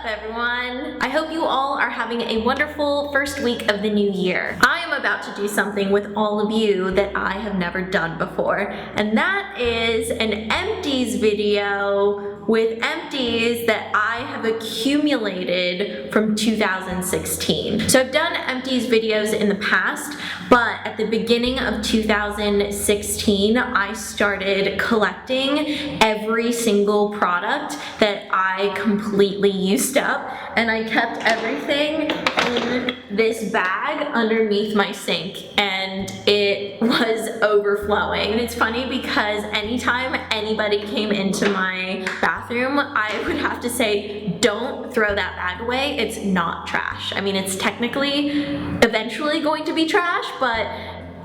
everyone? I hope you all are having a wonderful first week of the new year. I am about to do something with all of you that I have never done before, and that is an empties video with empties that I have accumulated from 2016. So I've done empties videos in the past, but at the beginning of 2016, I started collecting every single product that I completely used up, and I kept everything in this bag underneath my sink, and it was overflowing. And it's funny because anytime anybody came into my bathroom, I would have to say, don't throw that bag away. It's not trash. I mean, it's technically eventually going to be trash, but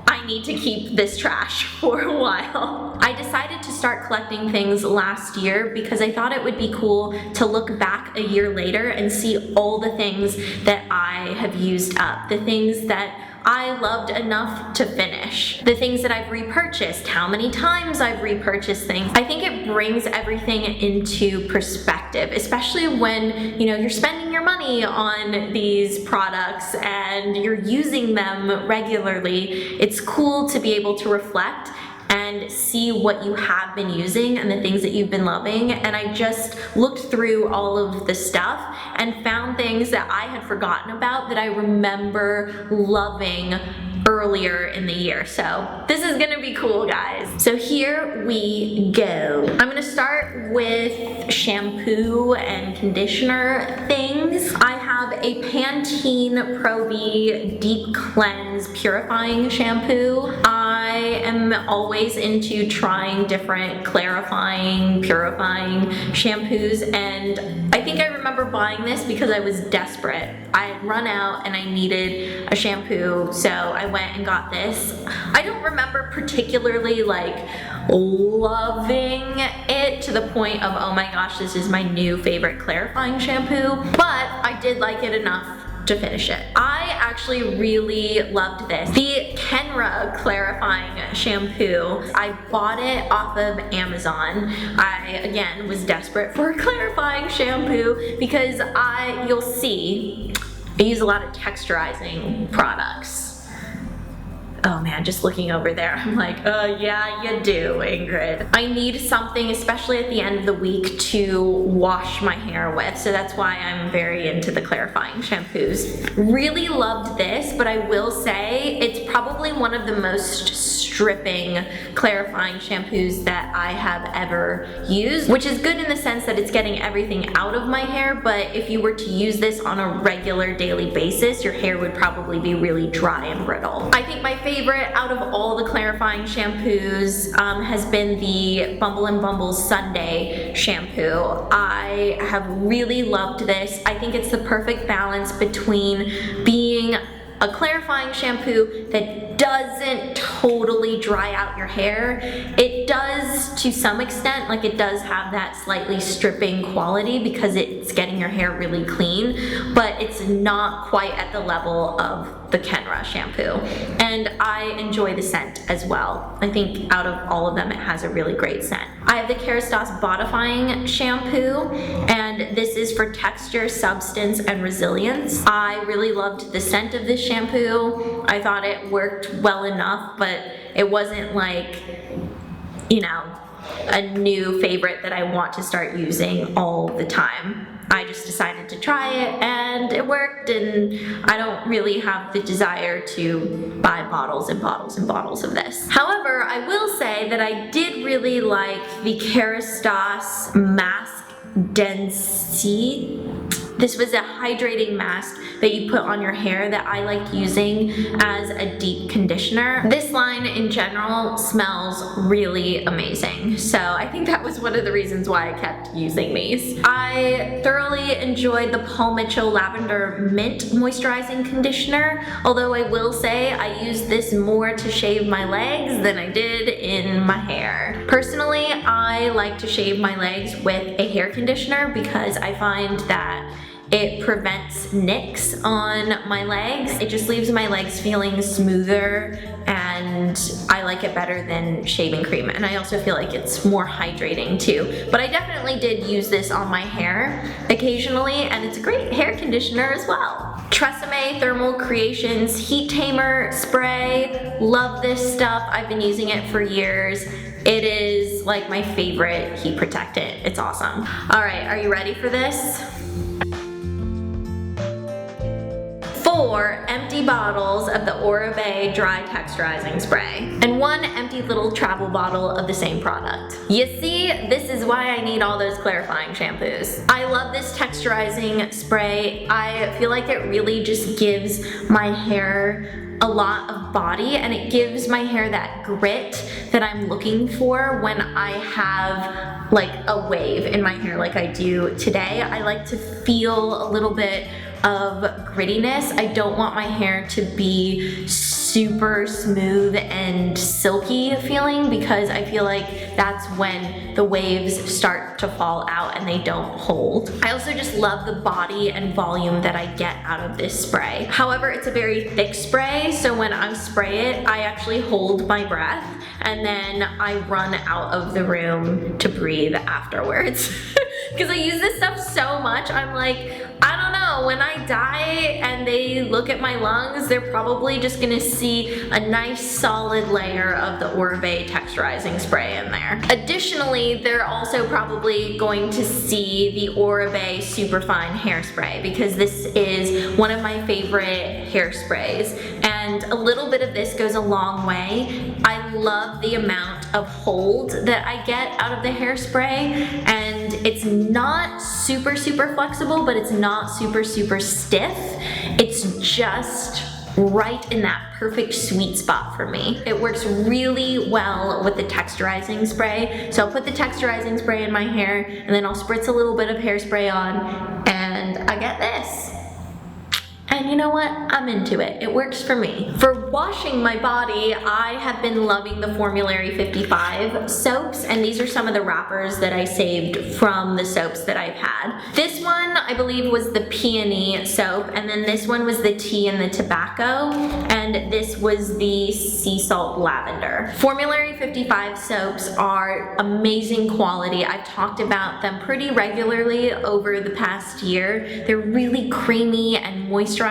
I need to keep this trash for a while. I decided to start collecting things last year because I thought it would be cool to look back a year later and see all the things that I have used up, the things that I loved enough to finish, the things that I've repurchased, how many times I've repurchased things. I think it brings everything into perspective, especially when, you know, you're spending your money on these products and you're using them regularly. It's cool to be able to reflect and see what you have been using and the things that you've been loving. And I just looked through all of the stuff and found things that I had forgotten about that I remember loving earlier in the year. So this is gonna be cool, guys. So here we go. I'm gonna start with shampoo and conditioner things. I have a Pantene Pro V Deep Cleanse Purifying Shampoo. I am always into trying different clarifying, purifying shampoos, and I think I remember buying this because I was desperate. I had run out and I needed a shampoo, so I went and got this. I don't remember particularly like loving it to the point of, oh my gosh, this is my new favorite clarifying shampoo, but I did like it enough to finish it. I actually really loved this. The Kenra clarifying shampoo. I bought it off of Amazon. I, again, was desperate for a clarifying shampoo because you'll see, I use a lot of texturizing products. Oh man, just looking over there, I'm like, yeah, you do, Ingrid. I need something, especially at the end of the week, to wash my hair with, so that's why I'm very into the clarifying shampoos. Really loved this, but I will say it's probably one of the most stripping clarifying shampoos that I have ever used, which is good in the sense that it's getting everything out of my hair, but if you were to use this on a regular daily basis, your hair would probably be really dry and brittle. I think my favorite out of all the clarifying shampoos has been the Bumble and Bumble Sunday shampoo. I have really loved this. I think it's the perfect balance between being a clarifying shampoo that doesn't totally dry out your hair. It does to some extent, like it does have that slightly stripping quality because it's getting your hair really clean, but it's not quite at the level of the Kenra shampoo. And I enjoy the scent as well. I think out of all of them, it has a really great scent. I have the Kerastase Bodifying shampoo, and this is for texture, substance, and resilience. I really loved the scent of this shampoo. I thought it worked well enough, but it wasn't like, you know, a new favorite that I want to start using all the time. I just decided to try it and it worked, and I don't really have the desire to buy bottles and bottles and bottles of this. However, I will say that I did really like the Kerastase Masque Densite. This was a hydrating mask that you put on your hair that I liked using as a deep conditioner. This line in general smells really amazing, so I think that was one of the reasons why I kept using these. I thoroughly enjoyed the Paul Mitchell Lavender Mint Moisturizing Conditioner, although I will say I used this more to shave my legs than I did in my hair. Personally, I like to shave my legs with a hair conditioner because I find that it prevents nicks on my legs. It just leaves my legs feeling smoother, and I like it better than shaving cream. And I also feel like it's more hydrating too. But I definitely did use this on my hair occasionally, and it's a great hair conditioner as well. Tresemme Thermal Creations Heat Tamer Spray. Love this stuff. I've been using it for years. It is like my favorite heat protectant. It's awesome. All right, are you ready for this? 4 empty bottles of the Oribe Dry Texturizing Spray, and 1 empty little travel bottle of the same product. You see, this is why I need all those clarifying shampoos. I love this texturizing spray. I feel like it really just gives my hair a lot of body, and it gives my hair that grit that I'm looking for when I have like a wave in my hair like I do today. I like to feel a little bit of grittiness. I don't want my hair to be super smooth and silky feeling, because I feel like that's when the waves start to fall out and they don't hold. I also just love the body and volume that I get out of this spray. However, it's a very thick spray, so when I spray it, I actually hold my breath and then I run out of the room to breathe afterwards. Because I use this stuff so much, I'm like, I don't know, when I die and they look at my lungs, they're probably just gonna see a nice solid layer of the Oribe texturizing spray in there. Additionally, they're also probably going to see the Oribe Superfine hairspray, because this is one of my favorite hairsprays, and a little bit of this goes a long way. I love the amount of hold that I get out of the hairspray, and it's not super flexible, but it's not super stiff. It's just right in that perfect sweet spot for me. It works really well with the texturizing spray. So I'll put the texturizing spray in my hair, and then I'll spritz a little bit of hairspray on, and I get this. And you know what? I'm into it. It works for me. For washing my body, I have been loving the Formulary 55 soaps, and these are some of the wrappers that I saved from the soaps that I've had. This one, I believe, was the peony soap, and then this one was the tea and the tobacco, and this was the sea salt lavender. Formulary 55 soaps are amazing quality. I've talked about them pretty regularly over the past year. They're really creamy and moisturizing,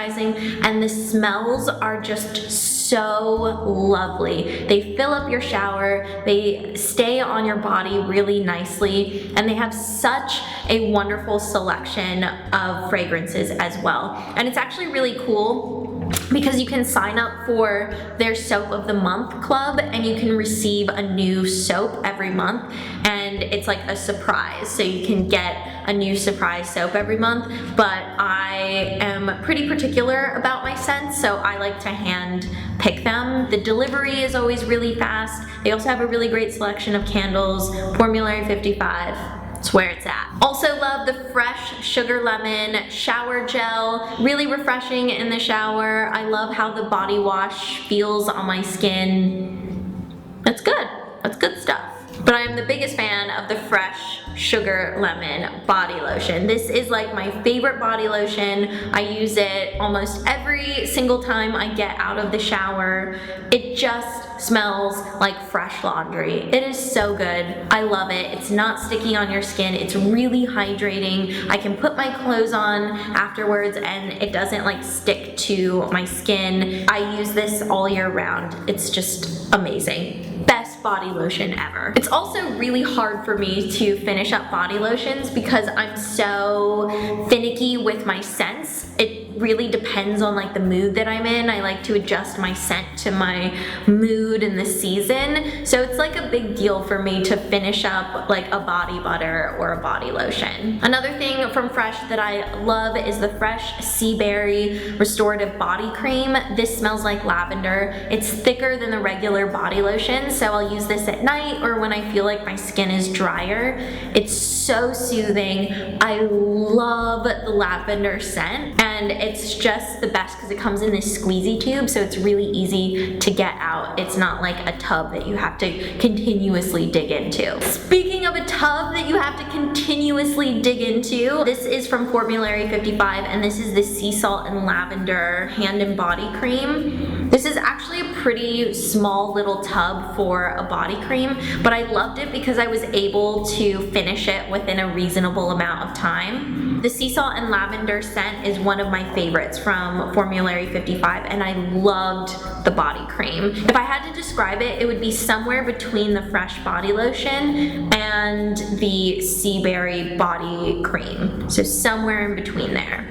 and the smells are just so lovely. They fill up your shower, they stay on your body really nicely, and they have such a wonderful selection of fragrances as well. And it's actually really cool because you can sign up for their Soap of the Month club, and you can receive a new soap every month, and it's like a surprise. So you can get a new surprise soap every month, but I am pretty particular about my scents, so I like to hand pick them. The delivery is always really fast. They also have a really great selection of candles. Formulary 55. It's where it's at. Also love the fresh sugar lemon shower gel. Really refreshing in the shower. I love how the body wash feels on my skin. That's good. That's good stuff. But I am the biggest fan of the fresh sugar lemon body lotion. This is like my favorite body lotion. I use it almost every single time I get out of the shower. It just smells like fresh laundry. It is so good. I love it. It's not sticky on your skin. It's really hydrating. I can put my clothes on afterwards and it doesn't like stick to my skin. I use this all year round. It's just amazing. Best body lotion ever. It's also really hard for me to finish up body lotions because I'm so finicky with my scents. It really depends on like the mood that I'm in. I like to adjust my scent to my mood and the season. So it's like a big deal for me to finish up like a body butter or a body lotion. Another thing from Fresh that I love is the Fresh Sea Berry Restorative Body Cream. This smells like lavender. It's thicker than the regular body lotion, so I'll use this at night or when I feel like my skin is drier. It's so soothing. I love the lavender scent, and it's it's just the best because it comes in this squeezy tube, so it's really easy to get out. It's not like a tub that you have to continuously dig into. Speaking of a tub that you have to continuously dig into, this is from Formulary 55, and this is the Sea Salt and Lavender Hand and Body Cream. This is actually a pretty small little tub for a body cream, but I loved it because I was able to finish it within a reasonable amount of time. The Sea Salt and Lavender scent is one of my favorites from Formulary 55, and I loved the body cream. If I had to describe it, it would be somewhere between the Fresh Body Lotion and the Sea Berry Body Cream. So somewhere in between there.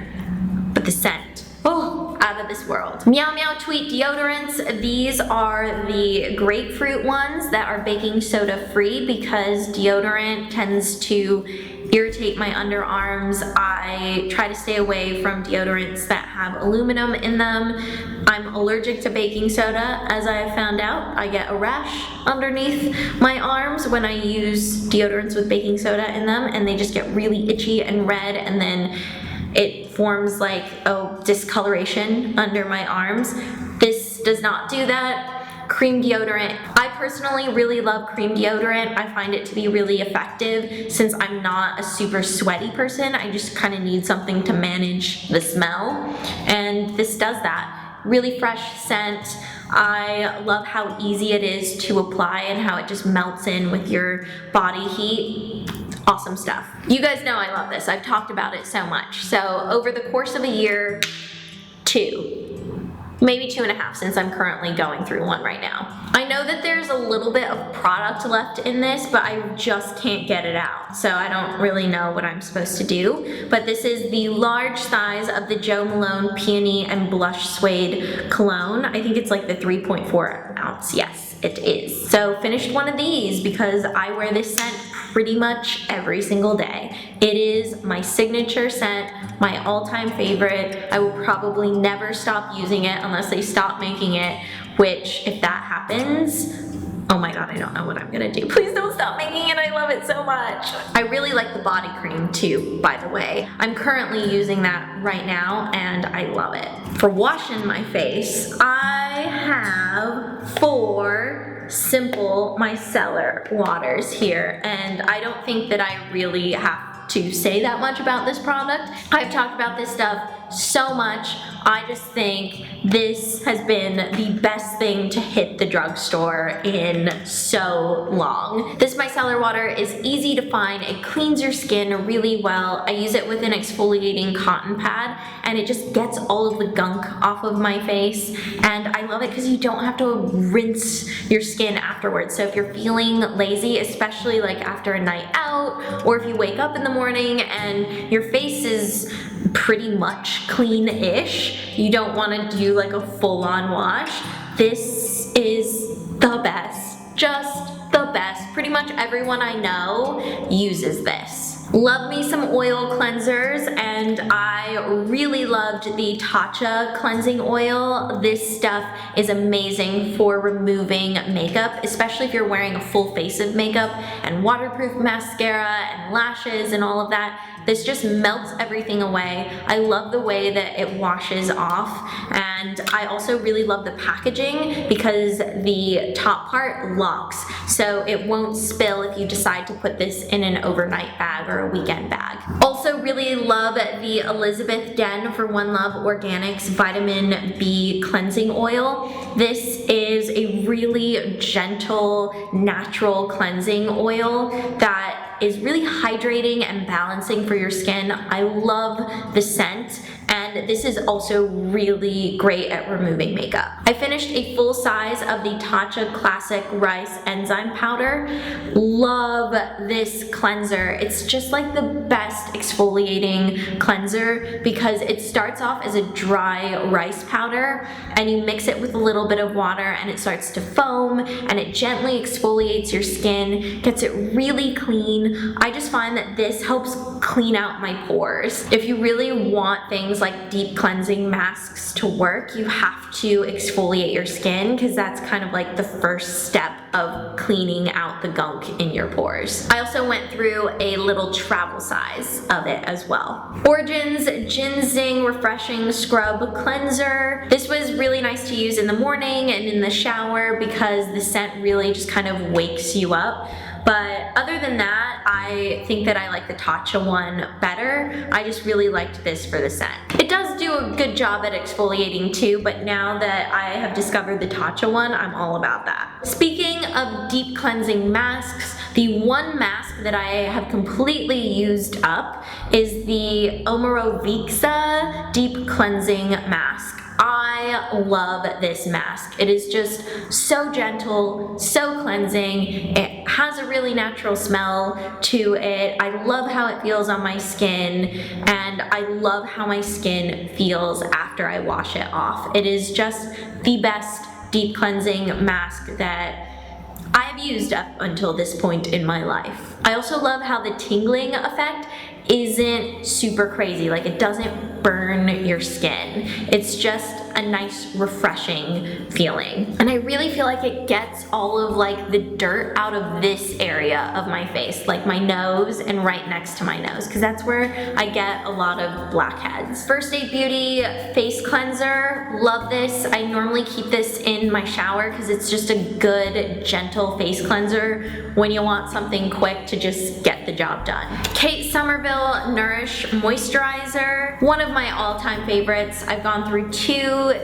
But the scent, oh, out of this world. Meow Meow Tweet deodorants. These are the grapefruit ones that are baking soda free because deodorant tends to irritate my underarms. I try to stay away from deodorants that have aluminum in them. I'm allergic to baking soda, as I have found out. I get a rash underneath my arms when I use deodorants with baking soda in them, and they just get really itchy and red, and then it forms like a discoloration under my arms. This does not do that. Cream deodorant. I personally really love cream deodorant. I find it to be really effective since I'm not a super sweaty person. I just kind of need something to manage the smell, and this does that. Really fresh scent. I love how easy it is to apply and how it just melts in with your body heat. Awesome stuff. You guys know I love this. I've talked about it so much. So over the course of a year, maybe 2.5, since I'm currently going through one right now. I know that there's a little bit of product left in this, but I just can't get it out, so I don't really know what I'm supposed to do. But this is the large size of the Jo Malone Peony and Blush Suede Cologne. I think it's like the 3.4 ounce, yes, it is. So finished one of these because I wear this scent pretty much every single day. It is my signature scent, my all-time favorite. I will probably never stop using it unless they stop making it, which if that happens, oh my god, I don't know what I'm gonna do. Please don't stop making it, I love it so much. I really like the body cream too, by the way. I'm currently using that right now and I love it. For washing my face, I have 4 simple micellar waters here, and I don't think that I really have to say that much about this product. I've talked about this stuff so much. I just think this has been the best thing to hit the drugstore in so long. This micellar water is easy to find. It cleans your skin really well. I use it with an exfoliating cotton pad, and it just gets all of the gunk off of my face, and I love it because you don't have to rinse your skin afterwards. So if you're feeling lazy, especially like after a night out, or if you wake up in the morning and your face is pretty much clean-ish, you don't want to do like a full-on wash, this is the best. Just the best. Pretty much everyone I know uses this. Love me some oil cleansers, and I really loved the Tatcha cleansing oil. This stuff is amazing for removing makeup, especially if you're wearing a full face of makeup and waterproof mascara and lashes and all of that. This just melts everything away. I love the way that it washes off, and I also really love the packaging because the top part locks, so it won't spill if you decide to put this in an overnight bag or a weekend bag. Also really love the Elizabeth Den for One Love Organics Vitamin B Cleansing Oil. This is a really gentle, natural cleansing oil that is really hydrating and balancing for your skin. I love the scent, and this is also really great at removing makeup. I finished a full size of the Tatcha Classic Rice Enzyme Powder. Love this cleanser. It's just like the best exfoliating cleanser because it starts off as a dry rice powder, and you mix it with a little bit of water and it starts to foam, and it gently exfoliates your skin, gets it really clean. I just find that this helps clean out my pores. If you really want things like deep cleansing masks to work, you have to exfoliate your skin because that's kind of like the first step of cleaning out the gunk in your pores. I also went through a little travel size of it as well. Origin's Ginseng Refreshing Scrub Cleanser. This was really nice to use in the morning and in the shower because the scent really just kind of wakes you up. But other than that, I think that I like the Tatcha one better. I just really liked this for the scent. It does do a good job at exfoliating too, but now that I have discovered the Tatcha one, I'm all about that. Speaking of deep cleansing masks, the one mask that I have completely used up is the Omorovicza Deep Cleansing Mask. I love this mask. It is just so gentle, so cleansing. It has a really natural smell to it. I love how it feels on my skin, and I love how my skin feels after I wash it off. It is just the best deep cleansing mask that I've used up until this point in my life. I also love how the tingling effect isn't super crazy. Like, it doesn't burn your skin. It's just a nice refreshing feeling. And I really feel like it gets all of like the dirt out of this area of my face, like my nose and right next to my nose, because that's where I get a lot of blackheads. First Aid Beauty Face Cleanser. Love this. I normally keep this in my shower because it's just a good, gentle face cleanser when you want something quick to just get the job done. Kate Somerville Nourish Moisturizer. One of my all-time favorites. I've gone through 2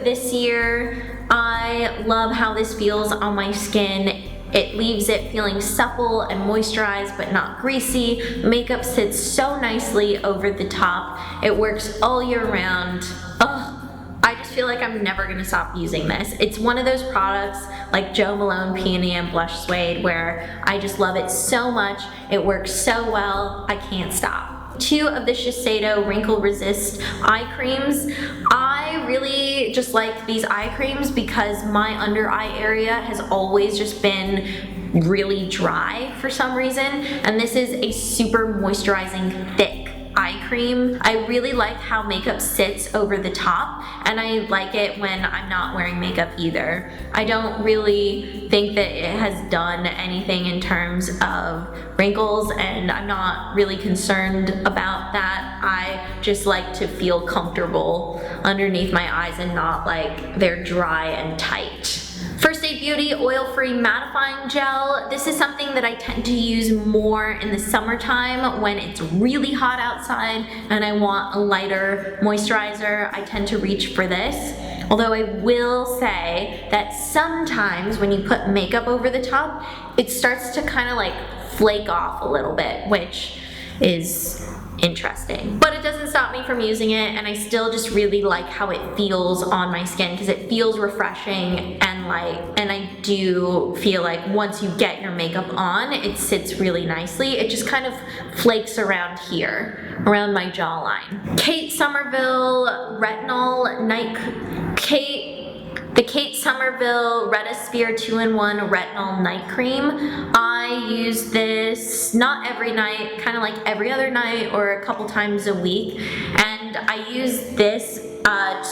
this year. I love how this feels on my skin. It leaves it feeling supple and moisturized but not greasy. Makeup sits so nicely over the top. It works all year round. I just feel like I'm never gonna stop using this. It's one of those products like Jo Malone Peony and Blush Suede where I just love it so much. It works so well, I can't stop. 2 of the Shiseido Wrinkle Resist eye creams. I really just like these eye creams because my under eye area has always just been really dry for some reason, and this is a super moisturizing thick eye cream. I really like how makeup sits over the top, and I like it when I'm not wearing makeup either. I don't really think that it has done anything in terms of wrinkles, and I'm not really concerned about that. I just like to feel comfortable underneath my eyes and not like they're dry and tight. First Aid Beauty Oil-Free Mattifying Gel. This is something that I tend to use more in the summertime when it's really hot outside and I want a lighter moisturizer. I tend to reach for this. Although I will say that sometimes when you put makeup over the top, it starts to kind of like flake off a little bit, which is interesting. But it doesn't stop me from using it, and I still just really like how it feels on my skin because it feels refreshing and light, and I do feel like once you get your makeup on, it sits really nicely. It just kind of flakes around here, around my jawline. Kate Somerville Retinol the Kate Somerville Retisphere 2-in-1 Retinol Night Cream. I use this not every night, kind of like every other night or a couple times a week. And I use this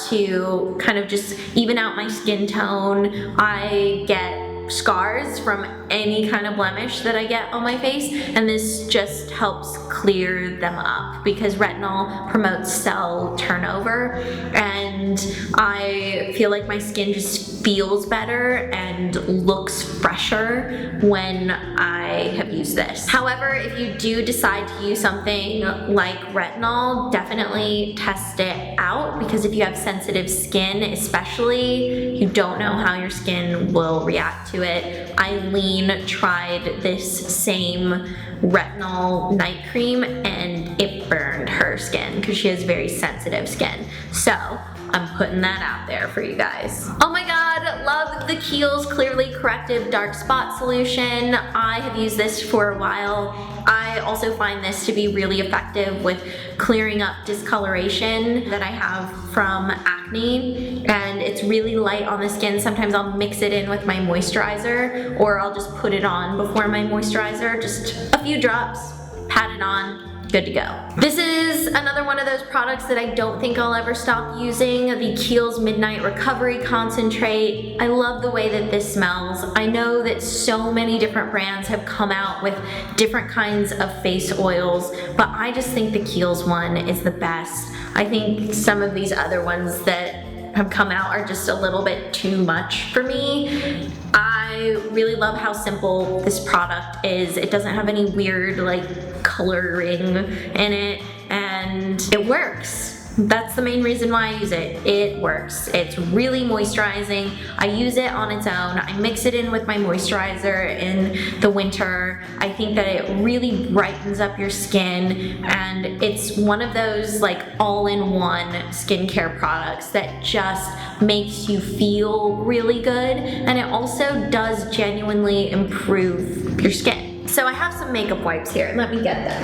to kind of just even out my skin tone. I get scars from any kind of blemish that I get on my face, and this just helps clear them up because retinol promotes cell turnover, and I feel like my skin just feels better and looks fresher when I have used this. However, if you do decide to use something like retinol, definitely test it out because if you have sensitive skin especially, you don't know how your skin will react to it. Eileen tried this same retinol night cream and it burned her skin because she has very sensitive skin. So I'm putting that out there for you guys. Oh my god, love the Kiehl's Clearly Corrective Dark Spot Solution. I have used this for a while. I also find this to be really effective with clearing up discoloration that I have from acne, and it's really light on the skin. Sometimes I'll mix it in with my moisturizer, or I'll just put it on before my moisturizer, just a few drops, pat it on, good to go. This is another one of those products that I don't think I'll ever stop using, the Kiehl's Midnight Recovery Concentrate. I love the way that this smells. I know that so many different brands have come out with different kinds of face oils, but I just think the Kiehl's one is the best. I think some of these other ones that have come out are just a little bit too much for me. I really love how simple this product is. It doesn't have any weird like coloring in it, and it works. That's the main reason why I use it. It works. It's really moisturizing. I use it on its own. I mix it in with my moisturizer in the winter. I think that it really brightens up your skin, and it's one of those like all-in-one skincare products that just makes you feel really good, and it also does genuinely improve your skin. So I have some makeup wipes here. Let me get them.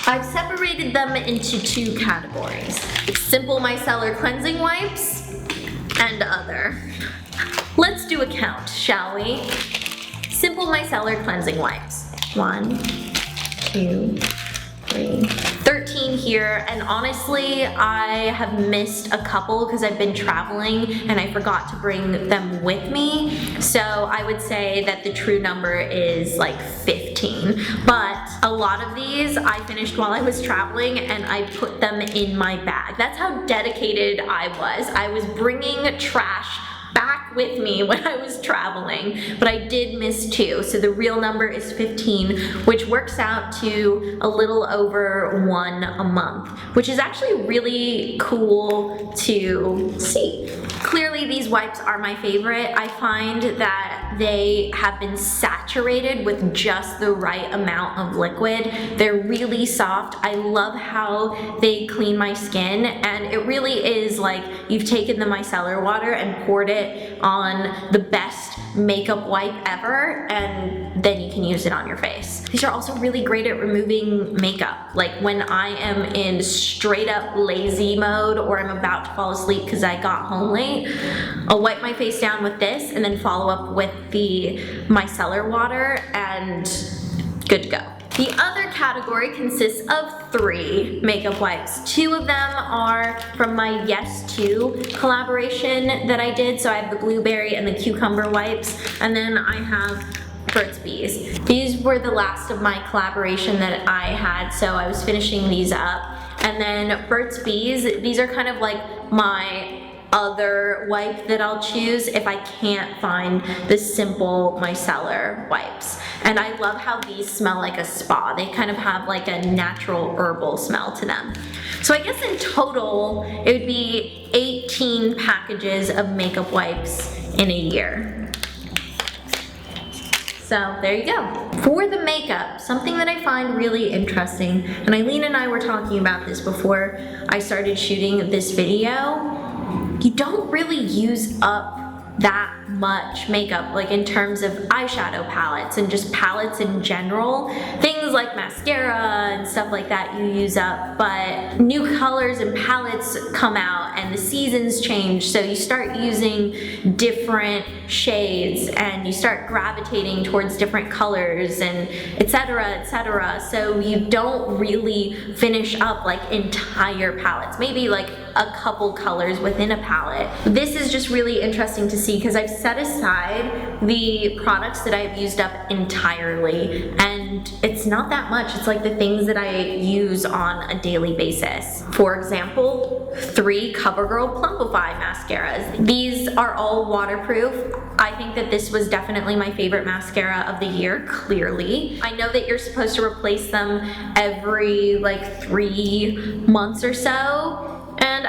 I've separated them into two categories: simple micellar cleansing wipes and other. Let's do a count, shall we? Simple micellar cleansing wipes. 1, 2, 3, 13 here, and honestly I have missed a couple because I've been traveling and I forgot to bring them with me, so I would say that the true number is like 15, but a lot of these I finished while I was traveling and I put them in my bag. That's how dedicated I was. I was bringing trash back with me when I was traveling, but I did miss 2, so the real number is 15, which works out to a little over 1 a month, which is actually really cool to see. Clearly these wipes are my favorite. I find that they have been saturated with just the right amount of liquid. They're really soft. I love how they clean my skin, and it really is like you've taken the micellar water and poured it on the best makeup wipe ever, and then you can use it on your face. These are also really great at removing makeup. Like when I am in straight up lazy mode or I'm about to fall asleep because I got home late, I'll wipe my face down with this and then follow up with the micellar water, and good to go. The other category consists of 3 makeup wipes. 2 of them are from my Yes To collaboration that I did. So I have the blueberry and the cucumber wipes, and then I have Burt's Bees. These were the last of my collaboration that I had, so I was finishing these up. And then Burt's Bees, these are kind of like my other wipe that I'll choose if I can't find the simple micellar wipes. And I love how these smell like a spa. They kind of have like a natural herbal smell to them. So I guess in total, it would be 18 packages of makeup wipes in a year. So there you go. For the makeup, something that I find really interesting, and Eileen and I were talking about this before I started shooting this video, you don't really use up that much makeup, like in terms of eyeshadow palettes and just palettes in general. Things like mascara and stuff like that you use up, but new colors and palettes come out and the seasons change, so you start using different shades and you start gravitating towards different colors and etc, etc. So you don't really finish up like entire palettes, maybe like a couple colors within a palette. This is just really interesting to see because I've set aside the products that I've used up entirely, and it's not that much. It's like the things that I use on a daily basis. For example, 3 CoverGirl Plumpify mascaras. These are all waterproof. I think that this was definitely my favorite mascara of the year, clearly. I know that you're supposed to replace them every like 3 months or so, and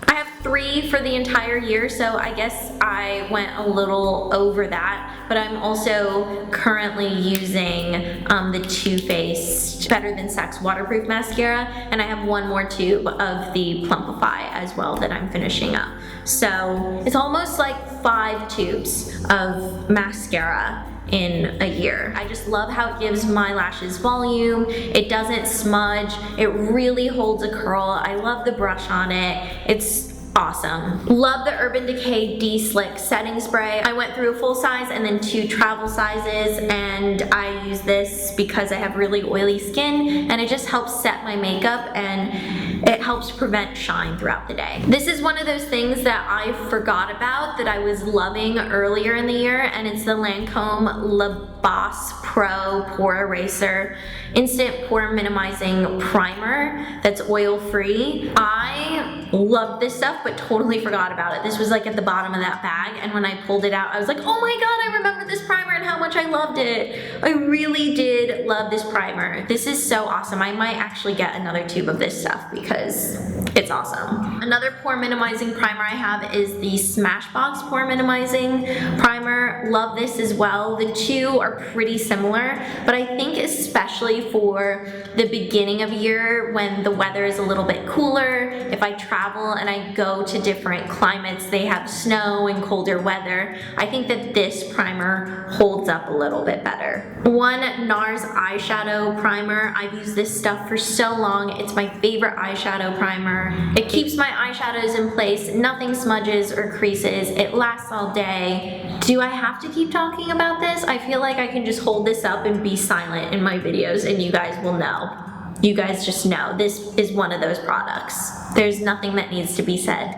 I have 3 for the entire year, so I guess I went a little over that, but I'm also currently using the Too Faced Better Than Sex waterproof mascara, and I have 1 more tube of the Plumpify as well that I'm finishing up. So it's almost like 5 tubes of mascara in a year. I just love how it gives my lashes volume. It doesn't smudge. It really holds a curl. I love the brush on it. It's awesome. Love the Urban Decay De-Slick Setting Spray. I went through a full size and then 2 travel sizes, and I use this because I have really oily skin, and it just helps set my makeup and it helps prevent shine throughout the day. This is one of those things that I forgot about that I was loving earlier in the year, and it's the Lancome La Boss Pro Pore Eraser Instant Pore Minimizing Primer that's oil-free. I love this stuff, but totally forgot about it. This was like at the bottom of that bag, and when I pulled it out, I was like, oh my god, I remember this primer and how much I loved it. I really did love this primer. This is so awesome. I might actually get another tube of this stuff because it's awesome. Another pore minimizing primer I have is the Smashbox Pore Minimizing Primer. Love this as well. The two are pretty similar, but I think especially for the beginning of year when the weather is a little bit cooler, if I travel and I go to different climates, they have snow and colder weather, I think that this primer holds up a little bit better. One NARS eyeshadow primer. I've used this stuff for so long. It's my favorite eyeshadow primer. It keeps my eyeshadows in place, nothing smudges or creases, it lasts all day. Do I have to keep talking about this? I feel like I can just hold this up and be silent in my videos and you guys will know. You guys just know this is one of those products. There's nothing that needs to be said.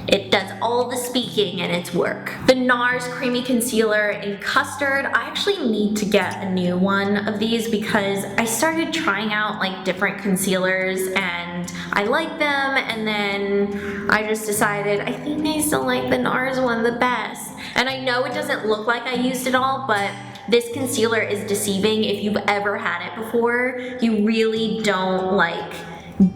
It does all the speaking and it's work. The NARS Creamy Concealer in Custard. I actually need to get a new one of these because I started trying out like different concealers and I like them, and then I just decided I think I still like the NARS one the best. And I know it doesn't look like I used it all, but this concealer is deceiving. If you've ever had it before, you really don't like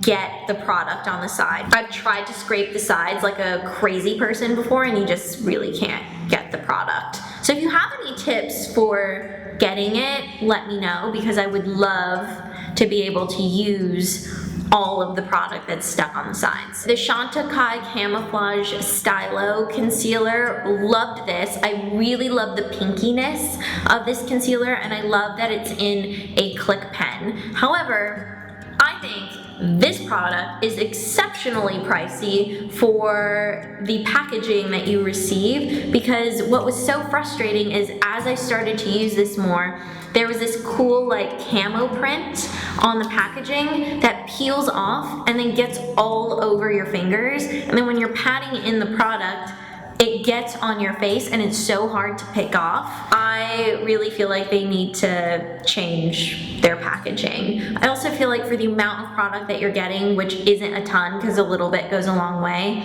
get the product on the side. I've tried to scrape the sides like a crazy person before and you just really can't get the product. So if you have any tips for getting it, let me know because I would love to be able to use all of the product that's stuck on the sides. The Chantecaille Camouflage Stylo Concealer, loved this. I really love the pinkiness of this concealer and I love that it's in a click pen. However, I think this product is exceptionally pricey for the packaging that you receive because what was so frustrating is as I started to use this more, there was this cool like camo print on the packaging that peels off and then gets all over your fingers, and then when you're patting in the product, it gets on your face and it's so hard to pick off. I really feel like they need to change their packaging. I also feel like for the amount of product that you're getting, which isn't a ton because a little bit goes a long way,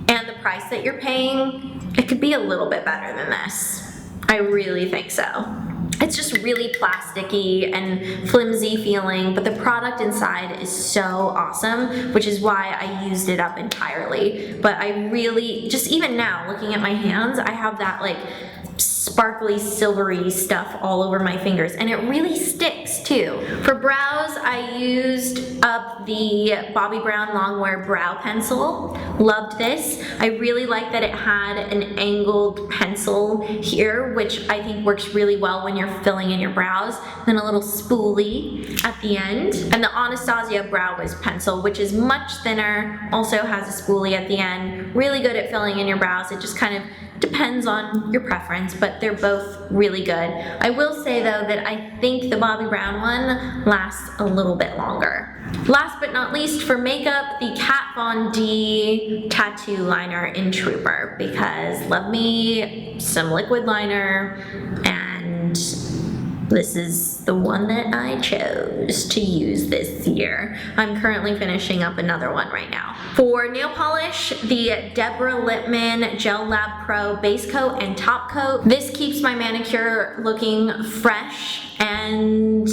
and the price that you're paying, it could be a little bit better than this. I really think so. It's just really plasticky and flimsy feeling, but the product inside is so awesome, which is why I used it up entirely. But I really, just even now, looking at my hands, I have that like sparkly silvery stuff all over my fingers and it really sticks too. For brows, I used up the Bobbi Brown Longwear Brow Pencil. Loved this. I really like that it had an angled pencil here, which I think works really well when you're filling in your brows. Then a little spoolie at the end. And the Anastasia Brow Wiz Pencil, which is much thinner, also has a spoolie at the end. Really good at filling in your brows. It just kind of depends on your preference, but they're both really good. I will say though that I think the Bobbi Brown one lasts a little bit longer. Last but not least, for makeup, the Kat Von D Tattoo Liner in Trooper, because love me some liquid liner, and this is the one that I chose to use this year. I'm currently finishing up another one right now. For nail polish, the Deborah Lippmann Gel Lab Pro Base Coat and Top Coat. This keeps my manicure looking fresh and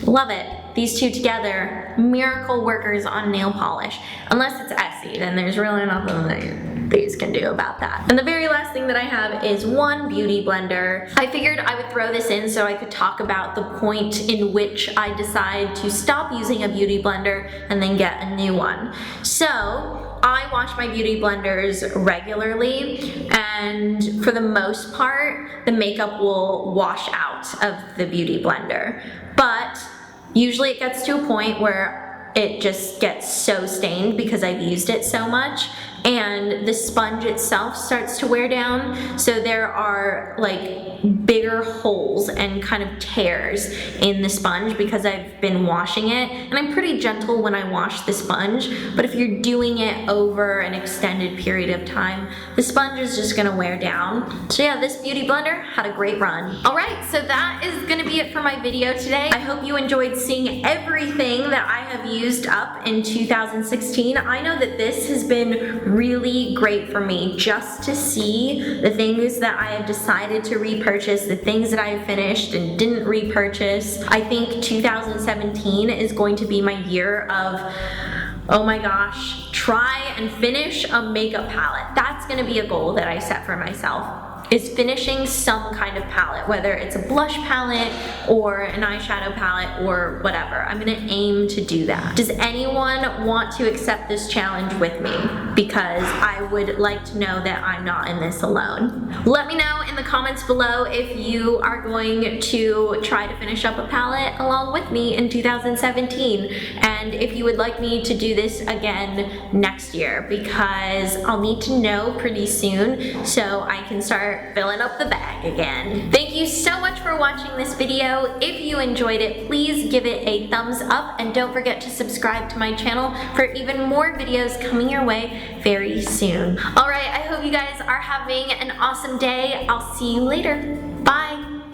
love it. These two together, miracle workers on nail polish. Unless it's Essie, then there's really nothing that these can do about that. And the very last thing that I have is one beauty blender. I figured I would throw this in so I could talk about the point in which I decide to stop using a beauty blender and then get a new one. So I wash my beauty blenders regularly, and for the most part, the makeup will wash out of the beauty blender. But usually it gets to a point where it just gets so stained because I've used it so much and the sponge itself starts to wear down. So there are like bigger holes and kind of tears in the sponge because I've been washing it, and I'm pretty gentle when I wash the sponge, but if you're doing it over an extended period of time, the sponge is just gonna wear down. So yeah, this beauty blender had a great run. All right, so that is gonna be it for my video today. I hope you enjoyed seeing everything that I have used up in 2016. I know that this has been really great for me, just to see the things that I have decided to repurchase, the things that I have finished and didn't repurchase. I think 2017 is going to be my year of, oh my gosh, try and finish a makeup palette. That's gonna be a goal that I set for myself, is finishing some kind of palette, whether it's a blush palette or an eyeshadow palette or whatever. I'm gonna aim to do that. Does anyone want to accept this challenge with me? Because I would like to know that I'm not in this alone. Let me know in the comments below if you are going to try to finish up a palette along with me in 2017, and if you would like me to do this again next year, because I'll need to know pretty soon so I can start filling up the bag again. Thank you so much for watching this video. If you enjoyed it, please give it a thumbs up, and don't forget to subscribe to my channel for even more videos coming your way very soon. All right, I hope you guys are having an awesome day. I'll see you later.